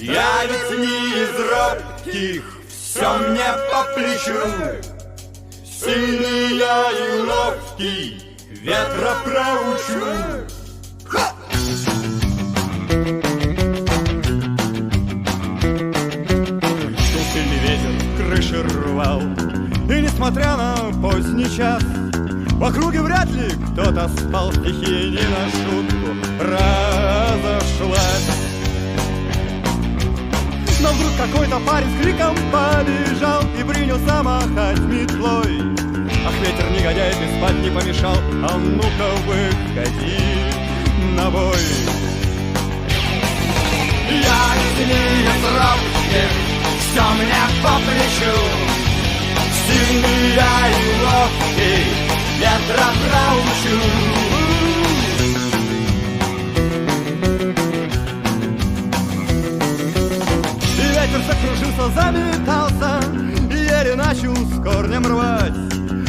Я ведь не из робких, все мне по плечу. Сильный я и ловкий, ветра проучу. Ха! Шел сильный ветер, крыши рвал, и несмотря на поздний час, в округе вряд ли кто-то спал, стихия не на шутку разошлась. Но вдруг какой-то парень с криком побежал и принялся махать метлой. Ах, ветер негодяй, ты спать не помешал, а ну-ка выходи на бой. Я из робких, все мне по плечу. Сильный я и ловкий, ветра проучу. Ветер закружился, заметался, еле начал с корнем рвать.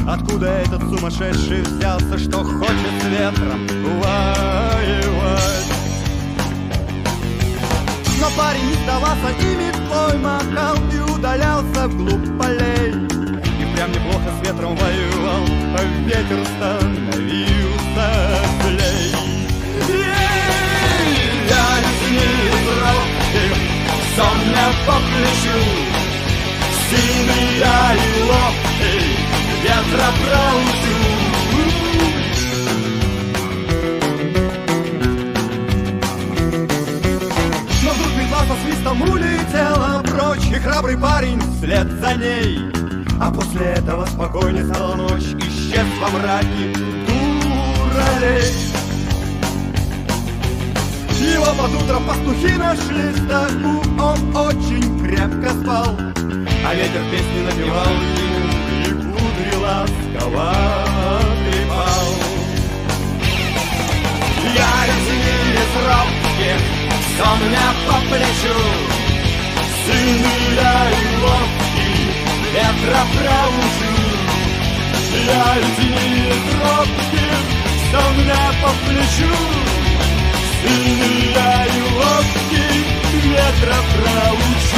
Откуда этот сумасшедший взялся, что хочет с ветром воевать? Но парень не сдавался и метлой махал и удалялся вглубь полей. И прям неплохо с ветром воевал, а ветер становился злей. Я не из робких, все мне по плечу. Сильный я и ловкий, ветра проучу. Но вдруг метла со свистом улетела прочь, и храбрый парень вслед за ней. А после этого спокойней стала ночь, исчез во мраке дуралей. Его под утро пастухи нашли в стогу, он очень крепко спал, а ветер песни напевал ему и кудри ласково трепал. Я из робких, все мне по плечу. Сильный я и ловкий, ветра проучу. Я из робких, все мне по плечу. Сильный я и ловкий, ветра проучу.